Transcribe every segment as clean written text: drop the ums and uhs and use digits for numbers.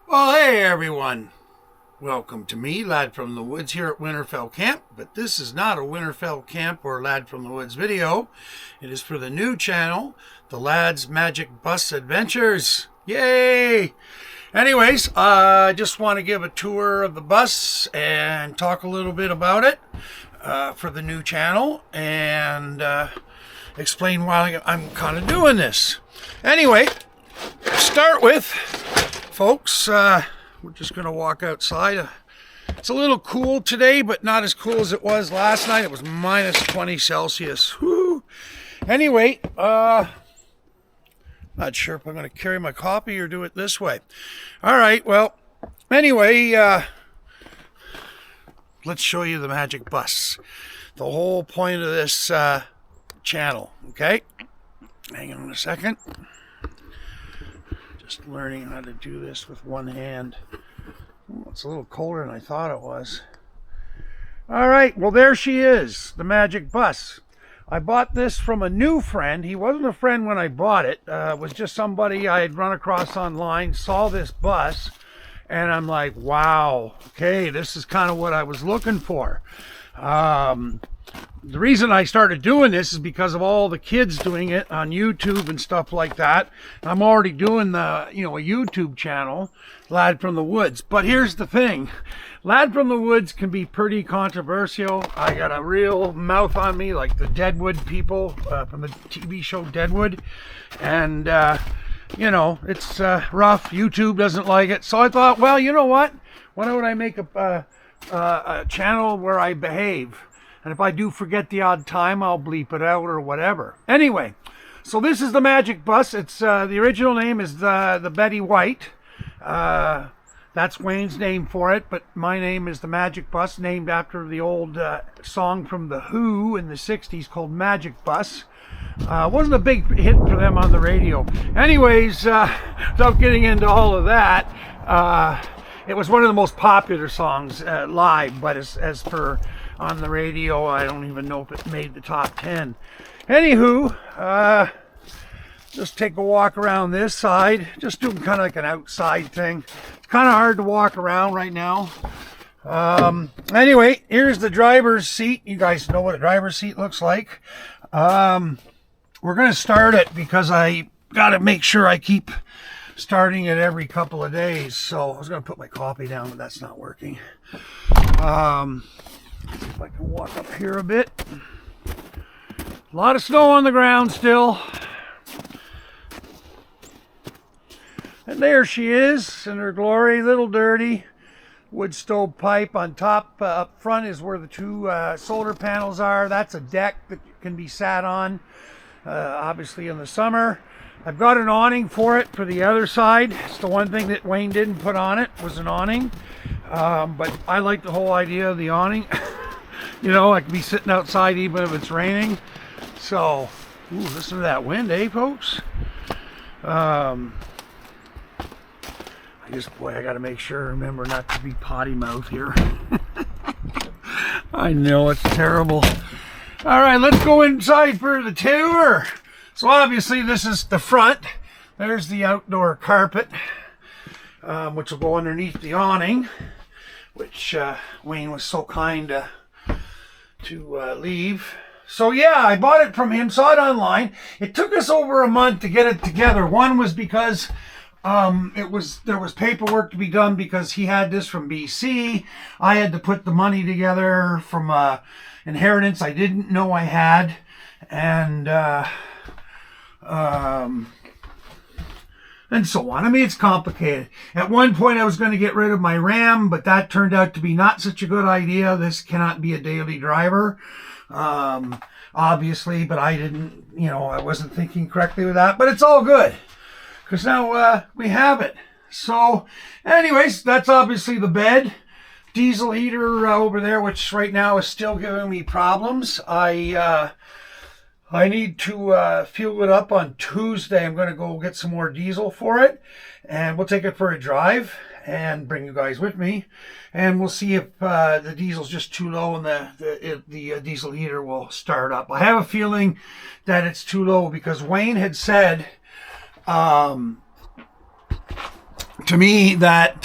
Well, hey everyone. Welcome to me, Lad from the Woods, here at Winterfell Camp. But this is not a Winterfell Camp or Lad from the Woods video. It is for the new channel, The Lad's Magic Bus Adventures. Yay! Anyways, I just want to give a tour of the bus and talk a little bit about it for the new channel and explain why I'm kind of doing this. Anyway, to start with, folks, we're just going to walk outside. It's a little cool today, but not as cool as it was last night. It was minus 20 Celsius. Woo! Anyway, not sure if I'm going to carry my copy or do it this way. All right, well, anyway, let's show you the magic bus. The whole point of this channel, okay? Hang on a second. Just learning how to do this with one hand. Oh, it's a little colder than I thought it was. All right, well, there she is, the magic bus. I bought this from a new friend. He wasn't a friend when I bought it. It was just somebody I had run across online, saw this bus, and I'm like, wow, okay, this is kind of what I was looking for. The reason I started doing this is because of all the kids doing it on YouTube and stuff like that. I'm already doing a YouTube channel, Lad from the Woods. But here's the thing. Lad from the Woods can be pretty controversial. I got a real mouth on me like the Deadwood people from the TV show Deadwood. And, it's rough. YouTube doesn't like it. So I thought, well, you know what? Why don't I make a channel where I behave? And if I do forget the odd time, I'll bleep it out or whatever. Anyway, so this is the magic bus. It's the original name is the Betty White. That's Wayne's name for it, but my name is the Magic Bus, named after the old song from The Who in the 60s called Magic Bus. Wasn't a big hit for them on the radio. Anyways, without getting into all of that, it was one of the most popular songs live, but as for on the radio, I don't even know if it made the top 10. Anywho, just take a walk around this side, just doing kind of like an outside thing. It's kind of hard to walk around right now. Anyway, here's the driver's seat. You guys know what a driver's seat looks like. We're going to start it because I got to make sure I keep starting it every couple of days. So I was going to put my coffee down, but that's not working. If I can walk up here a bit. A lot of snow on the ground still. And there she is in her glory, little dirty. Wood stove pipe on top. Up front is where the two solar panels are. That's a deck that can be sat on, obviously in the summer. I've got an awning for it for the other side. It's the one thing that Wayne didn't put on it, was an awning. But I like the whole idea of the awning. I can be sitting outside even if it's raining. So, listen to that wind, eh, folks? I got to make sure, remember not to be potty mouth here. I know, it's terrible. All right, let's go inside for the tour. So obviously this is the front. There's the outdoor carpet, which will go underneath the awning, which Wayne was so kind to leave. So yeah, I bought it from him, saw it online. It took us over a month to get it together. One was because there was paperwork to be done because he had this from BC. I had to put the money together from inheritance I didn't know I had, and so on. I mean, it's complicated. At one point, I was going to get rid of my Ram, but that turned out to be not such a good idea. This cannot be a daily driver, obviously, but I didn't, I wasn't thinking correctly with that. But it's all good, because now we have it. So, anyways, that's obviously the bed. Diesel heater over there, which right now is still giving me problems. I need to fuel it up on Tuesday. I'm going to go get some more diesel for it, and we'll take it for a drive and bring you guys with me, and we'll see if the diesel's just too low and the diesel heater will start up. I have a feeling that it's too low because Wayne had said to me that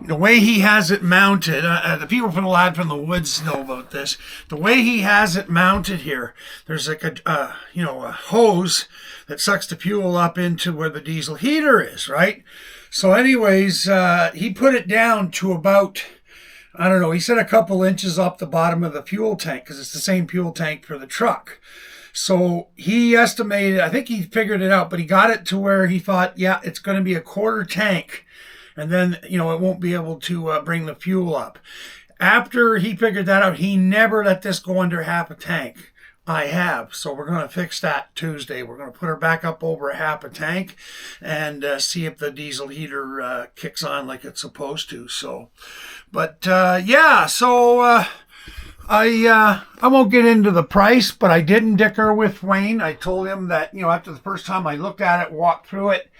the way he has it mounted, the people from the Lad from the Woods know about this. The way he has it mounted here, there's like a hose that sucks the fuel up into where the diesel heater is, right? So anyways, he put it down to about, I don't know, he said a couple inches off the bottom of the fuel tank, because it's the same fuel tank for the truck. So he estimated, I think he figured it out, but he got it to where he thought, yeah, it's going to be a quarter tank. And then, it won't be able to bring the fuel up. After he figured that out, he never let this go under half a tank. I have. So we're going to fix that Tuesday. We're going to put her back up over a half a tank and see if the diesel heater kicks on like it's supposed to. So, but yeah, so I won't get into the price, but I didn't dicker with Wayne. I told him that, after the first time I looked at it, walked through it,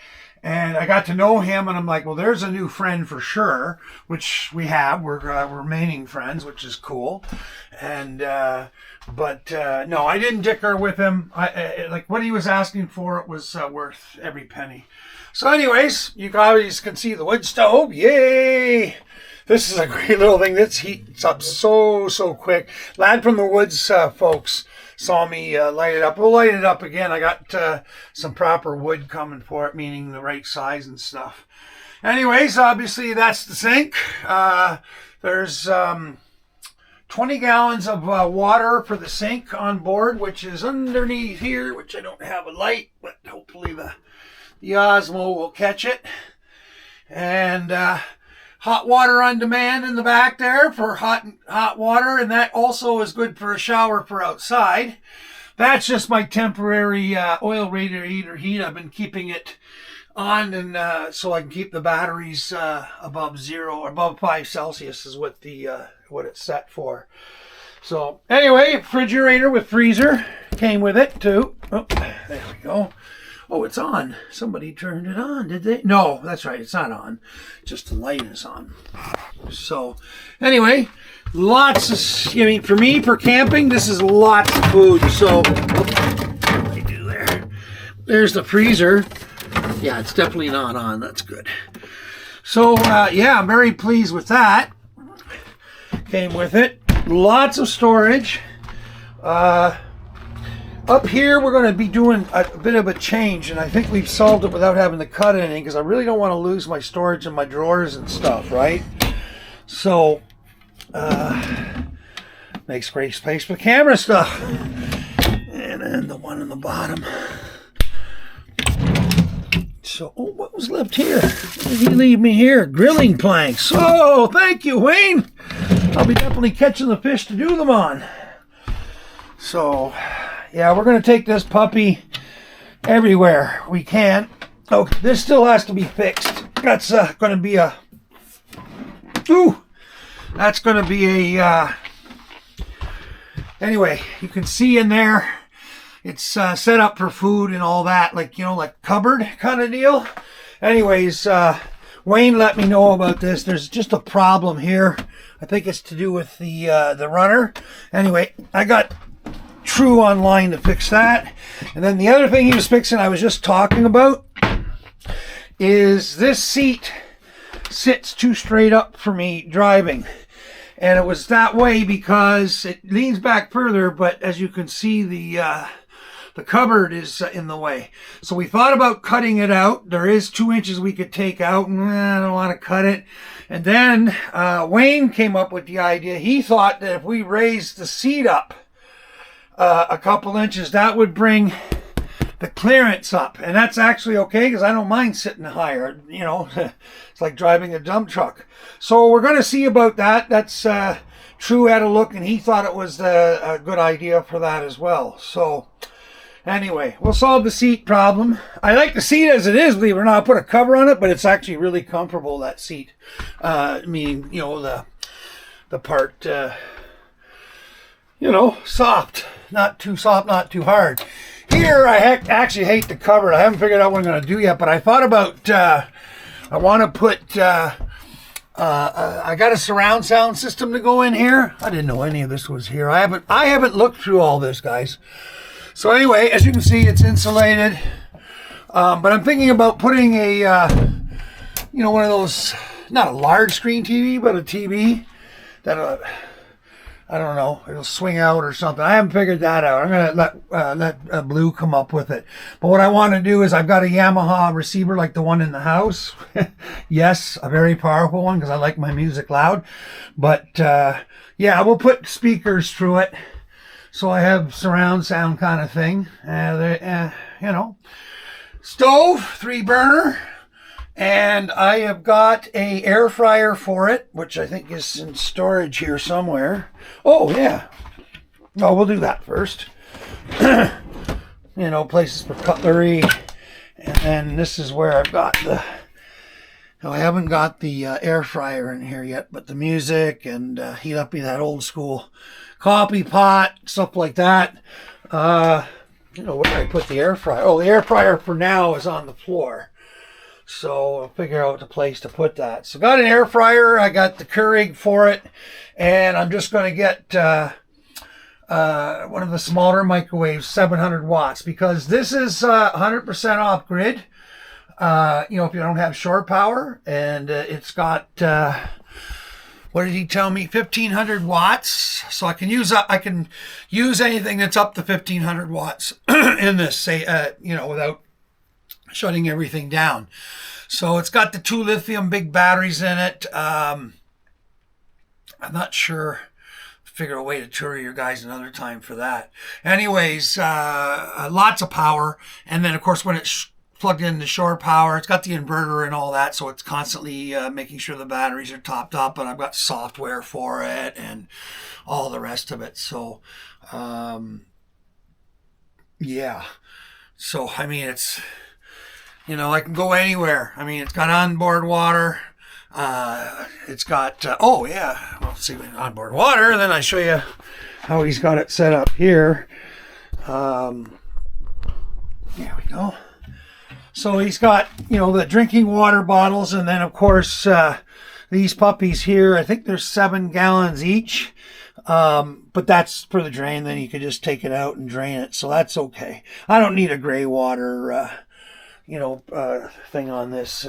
and I got to know him, and I'm like, well, there's a new friend for sure, which we have. We're remaining friends, which is cool. And but no, I didn't dicker with him. I like what he was asking for. It was worth every penny. So, anyways, you guys can see the wood stove. Yay! This is a great little thing. This heats up so quick. Lad from the Woods, folks, saw me light it up. We'll light it up again. I got some proper wood coming for it, meaning the right size and stuff. Anyways, obviously that's the sink. There's 20 gallons of water for the sink on board, which is underneath here, which I don't have a light, but hopefully the Osmo will catch it. And hot water on demand in the back there for hot water, and that also is good for a shower for outside. That's just my temporary oil radiator heat. I've been keeping it on, and so I can keep the batteries above 0 or above 5 Celsius is what what it's set for. So anyway, refrigerator with freezer came with it too. Oh, there we go. Oh, it's on. Somebody turned it on, did they? No, that's right. It's not on. Just the light is on. So, anyway, lots of, for me, for camping, this is lots of food. So, what do I do there? There's the freezer. Yeah, it's definitely not on. That's good. So, yeah, I'm very pleased with that. Came with it. Lots of storage. Up here, we're going to be doing a bit of a change, and I think we've solved it without having to cut anything, because I really don't want to lose my storage in my drawers and stuff, right? So, makes great space for camera stuff. And then the one on the bottom. So, oh, what was left here? What did he leave me here? Grilling planks. Oh, thank you, Wayne. I'll be definitely catching the fish to do them on. So, yeah, we're going to take this puppy everywhere we can. Oh, this still has to be fixed. That's going to be a... Ooh! That's going to be a... Anyway, you can see in there, it's set up for food and all that, like, like cupboard kind of deal. Anyways, Wayne let me know about this. There's just a problem here. I think it's to do with the runner. Anyway, I got True online to fix that. And then the other thing he was fixing, I was just talking about, is this seat sits too straight up for me driving. And it was that way because it leans back further, but as you can see, the cupboard is in the way. So we thought about cutting it out. There is 2 inches we could take out, and I don't want to cut it. And then Wayne came up with the idea. He thought that if we raised the seat up a couple inches, that would bring the clearance up, and that's actually okay because I don't mind sitting higher. It's like driving a dump truck. So we're going to see about that. That's True had a look, and he thought it was a good idea for that as well. So anyway, we'll solve the seat problem. I like the seat as it is, believe it or not. I put a cover on it, but it's actually really comfortable, that seat. Meaning, the part, soft. Not too soft, not too hard. Here, I actually hate the cover. I haven't figured out what I'm going to do yet, but I thought about, I want to put, I got a surround sound system to go in here. I didn't know any of this was here. I haven't looked through all this, guys. So anyway, as you can see, it's insulated. But I'm thinking about putting a one of those, not a large screen TV, but a TV that, I don't know, it'll swing out or something. I haven't figured that out. I'm going to let Blue come up with it. But what I want to do is I've got a Yamaha receiver like the one in the house. Yes, a very powerful one because I like my music loud. But, yeah, we'll put speakers through it. So I have surround sound kind of thing. Stove, 3-burner. And I have got a air fryer for it, which I think is in storage here somewhere. Oh, yeah. Oh, we'll do that first. Places for cutlery. And then this is where I've got I haven't got the air fryer in here yet, but the music and heat up that old school coffee pot, stuff like that. Where did I put the air fryer? Oh, the air fryer for now is on the floor. So I'll figure out the place to put that. So got an air fryer. I got the Keurig for it. And I'm just going to get one of the smaller microwaves, 700 watts, because this is 100% off grid. If you don't have shore power. And it's got, what did he tell me? 1,500 watts. So I can use anything that's up to 1,500 watts in this, without shutting everything down. So it's got the 2 lithium big batteries in it. I'm not sure. Figure a way to tour you guys another time for that. Anyways, lots of power. And then, of course, when it's plugged into shore power, it's got the inverter and all that. So it's constantly making sure the batteries are topped up. And I've got software for it and all the rest of it. So, yeah. So, I mean, it's... I can go anywhere. I mean, it's got onboard water. It's got, let's see, onboard water. And then I show you how he's got it set up here. There we go. So he's got, the drinking water bottles. And then, of course, these puppies here, I think there's 7 gallons each. But that's for the drain. Then you could just take it out and drain it. So that's okay. I don't need a gray water, thing on this.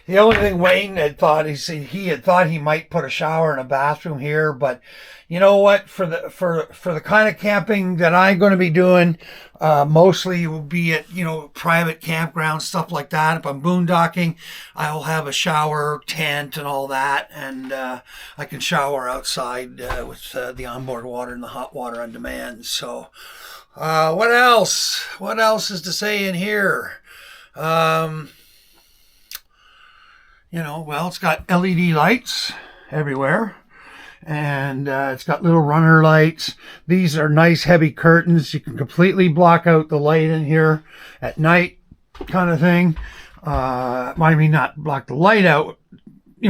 The only thing Wayne had thought, he had thought he might put a shower and a bathroom here, but you know what? For the kind of camping that I'm going to be doing, mostly will be at, private campgrounds, stuff like that. If I'm boondocking, I'll have a shower, tent and all that. And, I can shower outside, with, the onboard water and the hot water on demand. So, what else? What else is to say in here? It's got LED lights everywhere, and it's got little runner lights. These are nice heavy curtains. You can completely block out the light in here at night, kind of thing. I mean, not block the light out,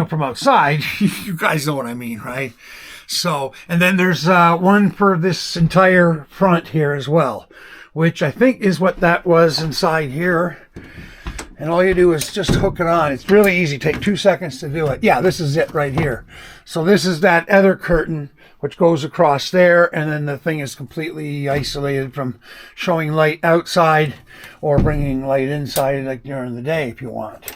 from outside. You guys know what I mean, right? So, and then there's one for this entire front here as well, which I think is what that was inside here. And all you do is just hook it on. It's really easy. Take 2 seconds to do it. Yeah, this is it right here. So this is that other curtain, which goes across there. And then the thing is completely isolated from showing light outside or bringing light inside, like during the day if you want.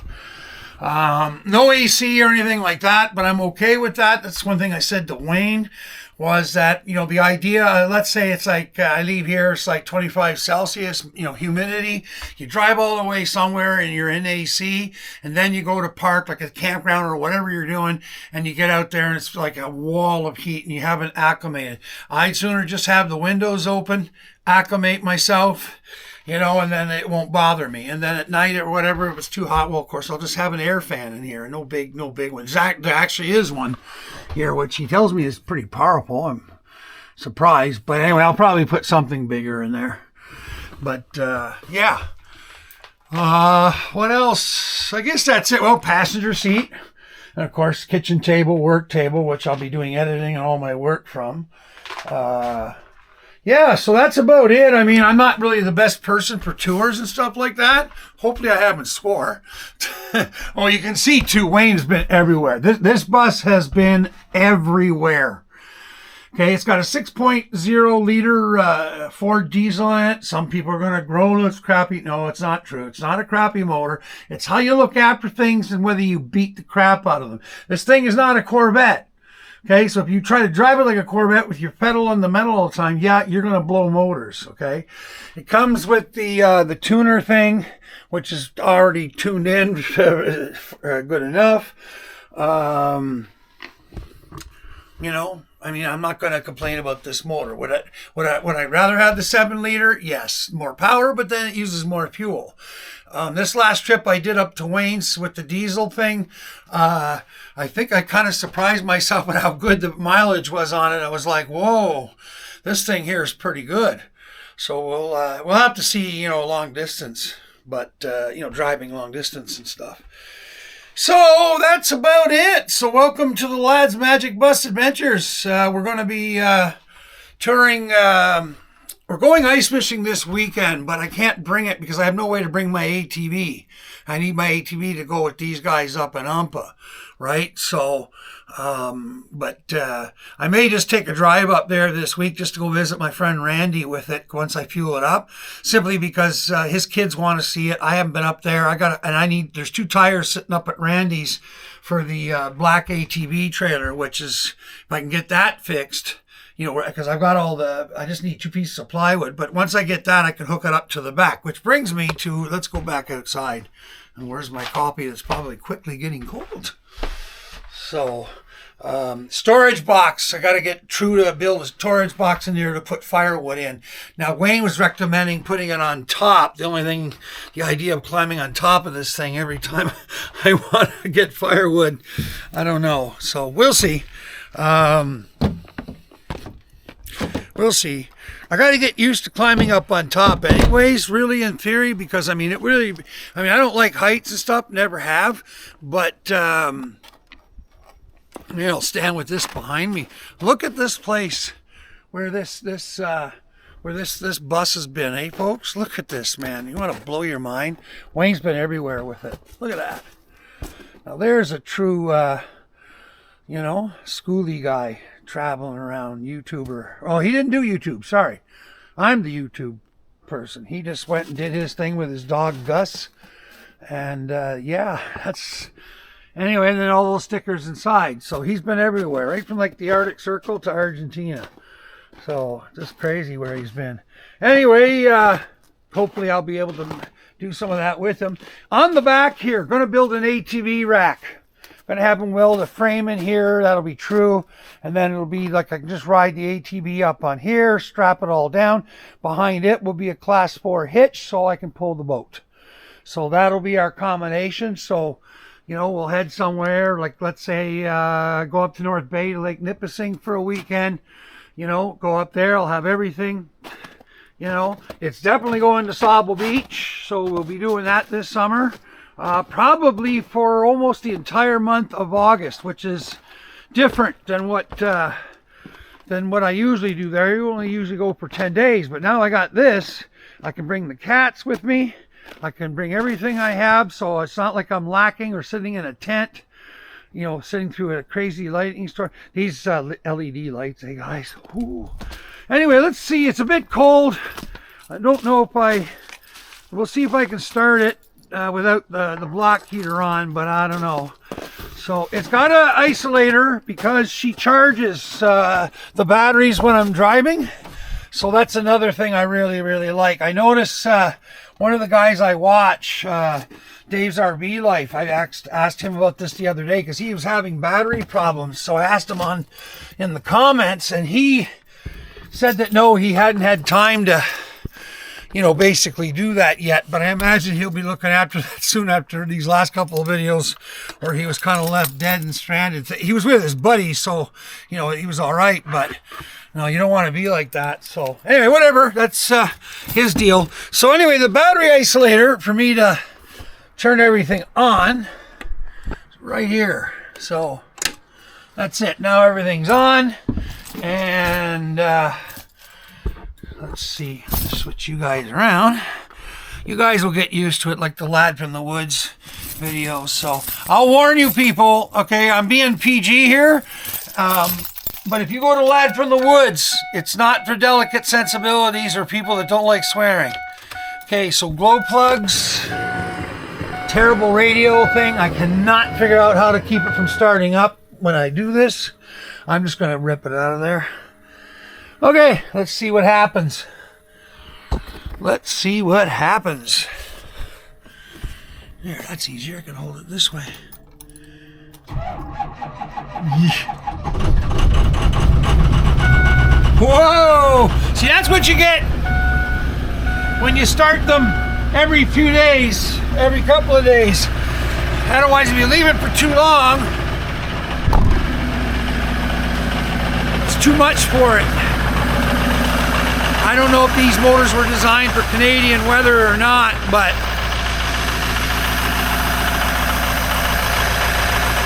No AC or anything like that, but I'm okay with that. That's one thing I said to Wayne, was that, the idea, let's say it's like, I leave here, it's like 25 Celsius, humidity. You drive all the way somewhere and you're in AC, and then you go to park, like a campground or whatever you're doing, and you get out there and it's like a wall of heat and you haven't acclimated. I'd sooner just have the windows open, acclimate myself, and then it won't bother me. And then at night or whatever, if it's too hot, well, of course, I'll just have an air fan in here. No big one. There actually is one here, which he tells me is pretty powerful. I'm surprised. But anyway, I'll probably put something bigger in there. But, yeah. What else? I guess that's it. Well, passenger seat. And, of course, kitchen table, work table, which I'll be doing editing and all my work from. Yeah, so that's about it. I mean, I'm not really the best person for tours and stuff like that. Hopefully I haven't swore. Oh, you can see too, Wayne's been everywhere. This bus has been everywhere. Okay, it's got a 6.0 liter Ford diesel in it. Some people are going to groan it's crappy. No, it's not true. It's not a crappy motor. It's how you look after things and whether you beat the crap out of them. This thing is not a Corvette. Okay, so if you try to drive it like a Corvette with your pedal on the metal all the time, yeah, you're going to blow motors, okay? It comes with the tuner thing, which is already tuned in good enough. You know, I mean, I'm not going to complain about this motor. Would I rather have the 7 liter? Yes, more power, but then it uses more fuel. This last trip I did up to Wayne's with the diesel thing, I think I kind of surprised myself at how good the mileage was on it. I was like, whoa, this thing here is pretty good. So we'll have to see, you know, long distance, but, you know, driving long distance and stuff. So that's about it. So welcome to the Lads Magic Bus Adventures. We're going to be touring... We're going ice fishing this weekend, but I can't bring it because I have no way to bring my ATV. I need my ATV to go with these guys up in Umpa, right? So, I may just take a drive up there this week just to go visit my friend Randy with it once I fuel it up, simply because his kids want to see it. I haven't been up there. There's 2 tires sitting up at Randy's for the black ATV trailer, which is, if I can get that fixed, you know, because I've got I just need 2 pieces of plywood. But once I get that, I can hook it up to the back, which brings me to, let's go back outside. And where's my coffee that's probably quickly getting cold? So, storage box. I got to get True to build a storage box in there to put firewood in. Now, Wayne was recommending putting it on top. The idea of climbing on top of this thing every time I want to get firewood, I don't know. So, we'll see. We'll see. I got to get used to climbing up on top anyways, really, in theory, because, I don't like heights and stuff, never have, but, I'll stand with this behind me. Look at this place where this bus has been, eh, folks? Look at this, man. You want to blow your mind? Wayne's been everywhere with it. Look at that. Now, there's a true, skoolie guy traveling around, YouTuber. Oh, he didn't do YouTube, sorry. I'm the YouTube person. He just went and did his thing with his dog Gus. And that's... Anyway, and then all those stickers inside. So he's been everywhere, right from like the Arctic Circle to Argentina. So just crazy where he's been. Anyway, hopefully I'll be able to do some of that with him. On the back here, going to build an ATV rack. Going to have him weld a frame in here. That'll be true. And then it'll be like I can just ride the ATV up on here, strap it all down. Behind it will be a class 4 hitch so I can pull the boat. So that'll be our combination. So, we'll head somewhere, like let's say go up to North Bay to Lake Nipissing for a weekend. Go up there. I'll have everything. It's definitely going to Sauble Beach. So we'll be doing that this summer. Probably for almost the entire month of August, which is different than what I usually do there. You only usually go for 10 days, but now I got this. I can bring the cats with me. I can bring everything I have, so it's not like I'm lacking or sitting in a tent, sitting through a crazy lighting store. These LED lights, hey guys. Ooh. Anyway, let's see. It's a bit cold. I don't know if we'll see if I can start it without the block heater on, but I don't know. So it's got an isolator because she charges the batteries when I'm driving. So that's another thing I really, really like. I notice one of the guys I watch, Dave's RV Life, I asked him about this the other day because he was having battery problems. So I asked him in the comments, and he said that no, he hadn't had time to basically do that yet, but I imagine he'll be looking after that soon after these last couple of videos where he was kind of left dead and stranded. He was with his buddy, so, he was all right, but no, you don't want to be like that. So anyway, whatever, that's his deal. So anyway, the battery isolator for me to turn everything on is right here. So that's it. Now everything's on, and let's see, switch you guys around. You guys will get used to it like the Lad from the Woods video. So I'll warn you people, okay, I'm being PG here. But if you go to Lad from the Woods, it's not for delicate sensibilities or people that don't like swearing. Okay, so glow plugs, terrible radio thing. I cannot figure out how to keep it from starting up when I do this. I'm just gonna rip it out of there. Okay, let's see what happens. Let's see what happens. There, that's easier. I can hold it this way. Whoa! See, that's what you get when you start them every few days, every couple of days. Otherwise, if you leave it for too long, it's too much for it. I don't know if these motors were designed for Canadian weather or not, but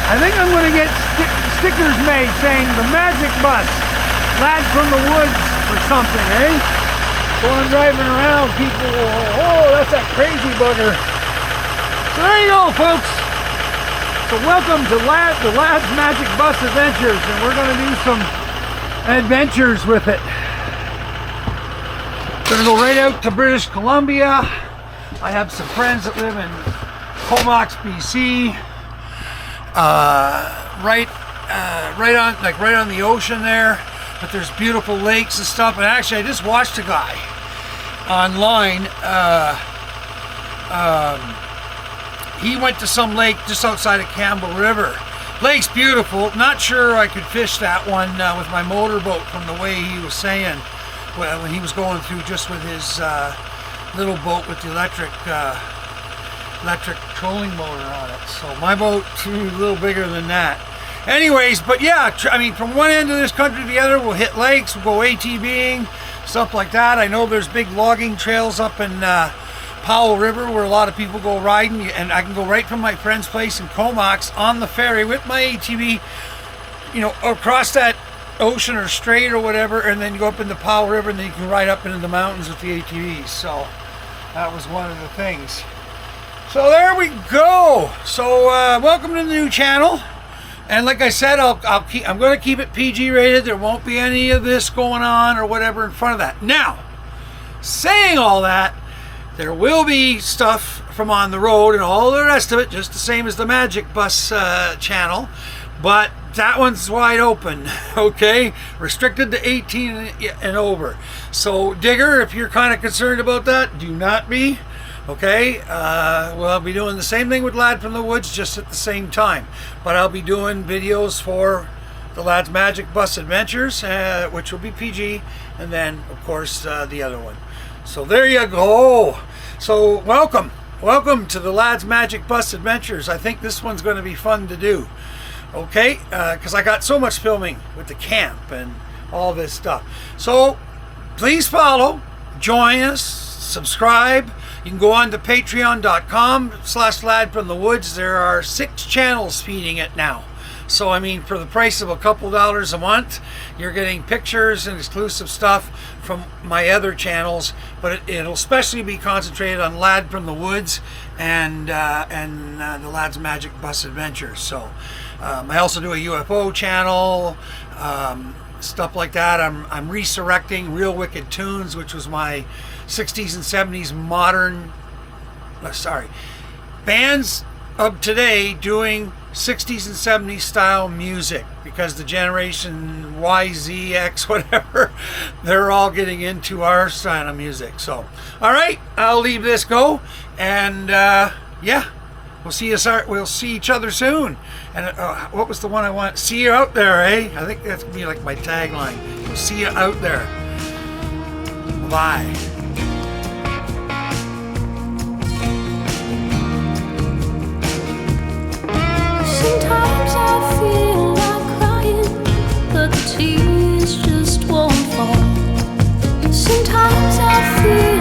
I think I'm going to get stickers made saying the Magic Bus, Lad from the Woods or something, eh? So I'm driving around, people go, oh, that's that crazy bugger. So there you go, folks. So welcome to the Lad's Magic Bus Adventures, and we're going to do some adventures with it. Going to go right out to British Columbia. I have some friends that live in Comox, BC. Right on the ocean there, but there's beautiful lakes and stuff. And actually, I just watched a guy online. He went to some lake just outside of Campbell River. Lake's beautiful. Not sure I could fish that one with my motorboat from the way he was saying. Well, when he was going through just with his little boat with the electric trolling motor on it. So my boat's a little bigger than that. Anyways, but yeah, I mean, from one end of this country to the other, we'll hit lakes, we'll go ATVing, stuff like that. I know there's big logging trails up in Powell River where a lot of people go riding, and I can go right from my friend's place in Comox on the ferry with my ATV, you know, across that ocean or strait or whatever, and then you go up in the Powell River, and then you can ride up into the mountains with the ATVs. So that was one of the things. So there we go. So welcome to the new channel, and like I said, I'm going to keep it PG rated. There won't be any of this going on or whatever in front of that. Now, saying all that, there will be stuff from on the road and all the rest of it, just the same as the Magic Bus channel, but that one's wide open. Okay, restricted to 18 and over. So Digger, if you're kind of concerned about that, do not be. Okay, well, I'll be doing the same thing with Lad from the Woods, just at the same time. But I'll be doing videos for the Lad's Magic Bus Adventures, which will be PG, and then, of course, the other one. So there you go. So welcome to the Lad's Magic Bus Adventures. I think this one's going to be fun to do. Okay, because I got so much filming with the camp and all this stuff. So please follow, join us, subscribe. You can go on to patreon.com/ladfromthewoods. There are 6 channels feeding it now. So, I mean, for the price of a couple $1 a month, you're getting pictures and exclusive stuff from my other channels, but it'll especially be concentrated on Lad from the Woods and the Lad's Magic Bus Adventures. So, I also do a UFO channel, stuff like that. I'm resurrecting Real Wicked Tunes, which was my 60s and 70s modern, bands of today doing 60s and 70s style music, because the generation Y, Z, X, whatever, they're all getting into our style of music. So, all right, I'll leave this go, and yeah, we'll see each other soon. And what was the one I want? See you out there, eh? I think that's gonna be like my tagline. We'll see you out there. Bye. Sometimes I feel like crying, but the tears just won't fall. Sometimes I feel